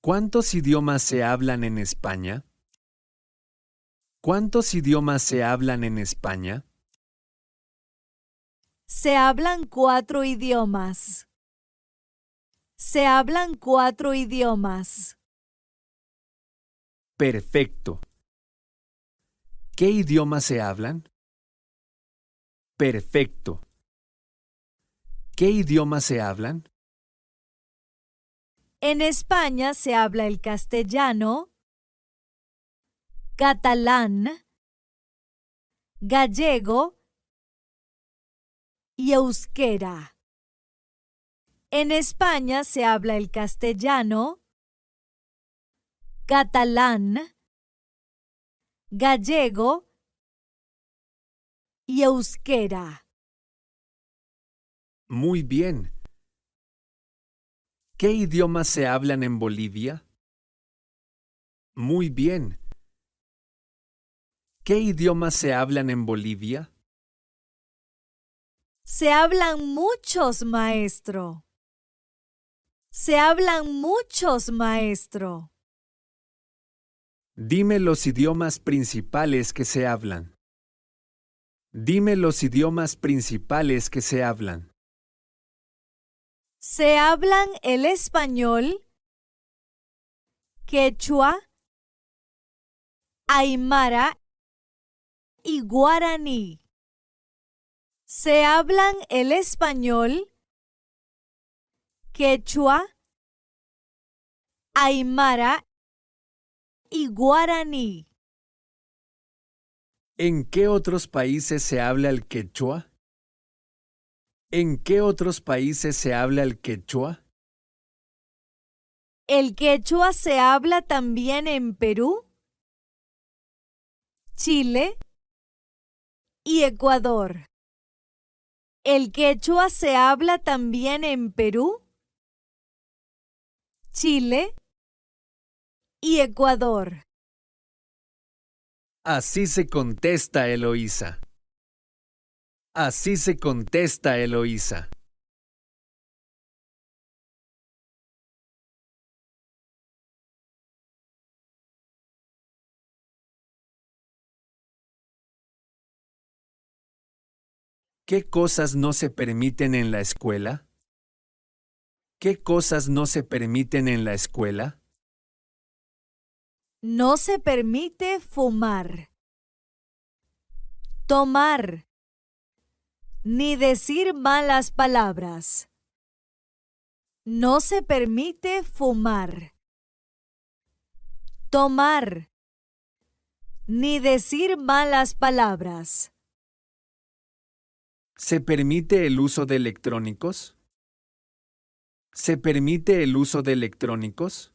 ¿Cuántos idiomas se hablan en España? ¿Cuántos idiomas se hablan en España? Se hablan 4 idiomas. Se hablan 4 idiomas. Perfecto. ¿Qué idiomas se hablan? Perfecto. ¿Qué idiomas se hablan? En España se habla el castellano, catalán, gallego y euskera. En España se habla el castellano, catalán, gallego y euskera. Muy bien. ¿Qué idiomas se hablan en Bolivia? Muy bien. ¿Qué idiomas se hablan en Bolivia? Se hablan muchos, maestro. Se hablan muchos, maestro. Dime los idiomas principales que se hablan. Dime los idiomas principales que se hablan. Se hablan el español, quechua, aymara y guaraní. Se hablan el español, quechua, aymara y guaraní. ¿En qué otros países se habla el quechua? ¿En qué otros países se habla el quechua? El quechua se habla también en Perú, Chile y Ecuador. El quechua se habla también en Perú, Chile y Ecuador. Así se contesta, Eloísa. Así se contesta, Eloísa. ¿Qué cosas no se permiten en la escuela? ¿Qué cosas no se permiten en la escuela? No se permite fumar, tomar, ni decir malas palabras. No se permite fumar, tomar, ni decir malas palabras. ¿Se permite el uso de electrónicos? ¿Se permite el uso de electrónicos?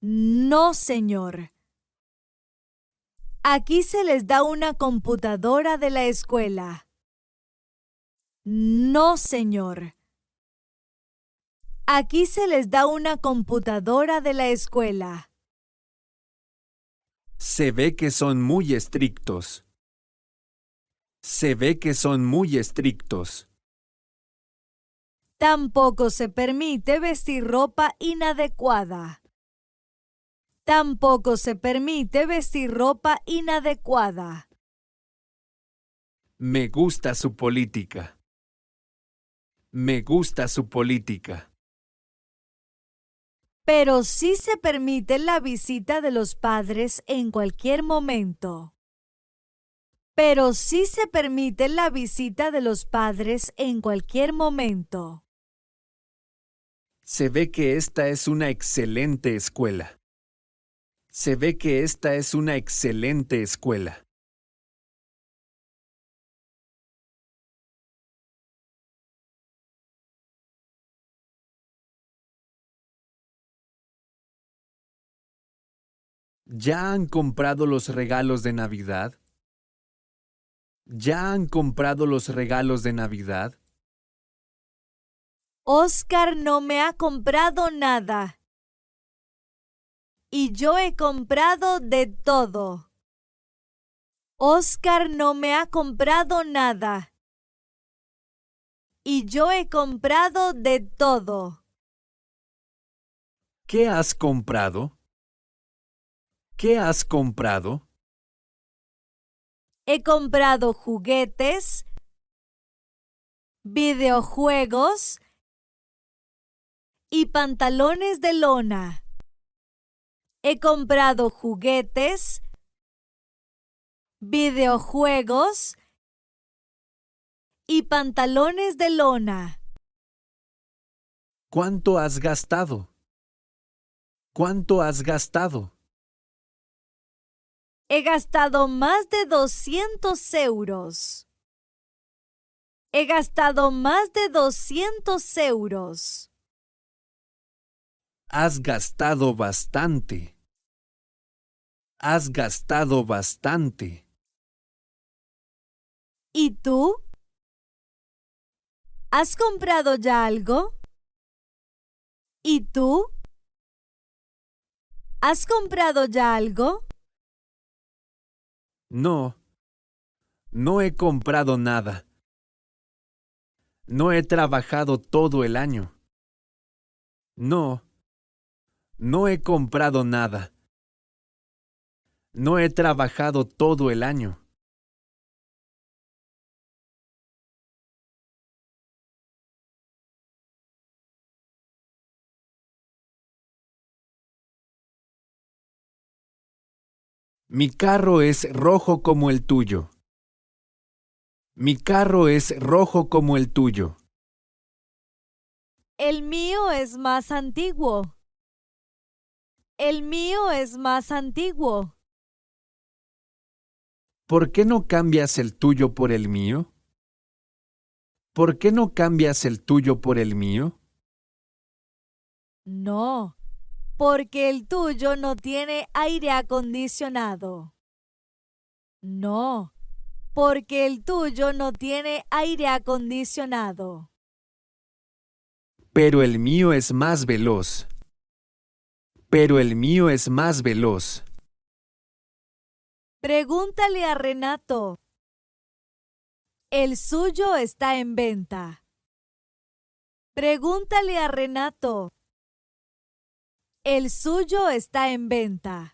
No, señor. Aquí se les da una computadora de la escuela. No, señor. Aquí se les da una computadora de la escuela. Se ve que son muy estrictos. Se ve que son muy estrictos. Tampoco se permite vestir ropa inadecuada. Tampoco se permite vestir ropa inadecuada. Me gusta su política. Me gusta su política. Pero sí se permite la visita de los padres en cualquier momento. Pero sí se permite la visita de los padres en cualquier momento. Se ve que esta es una excelente escuela. Se ve que esta es una excelente escuela. ¿Ya han comprado los regalos de Navidad? ¿Ya han comprado los regalos de Navidad? Oscar no me ha comprado nada. Y yo he comprado de todo. Oscar no me ha comprado nada. Y yo he comprado de todo. ¿Qué has comprado? ¿Qué has comprado? He comprado juguetes, videojuegos y pantalones de lona. He comprado juguetes, videojuegos y pantalones de lona. ¿Cuánto has gastado? ¿Cuánto has gastado? He gastado más de 200 euros. He gastado más de 200 euros. Has gastado bastante. Has gastado bastante. ¿Y tú? ¿Has comprado ya algo? ¿Y tú? ¿Has comprado ya algo? No, no he comprado nada. No he trabajado todo el año. No, no he comprado nada. No he trabajado todo el año. Mi carro es rojo como el tuyo. Mi carro es rojo como el tuyo. El mío es más antiguo. El mío es más antiguo. ¿Por qué no cambias el tuyo por el mío? ¿Por qué no cambias el tuyo por el mío? No, porque el tuyo no tiene aire acondicionado. No, porque el tuyo no tiene aire acondicionado. Pero el mío es más veloz. Pero el mío es más veloz. Pregúntale a Renato. El suyo está en venta. Pregúntale a Renato. El suyo está en venta.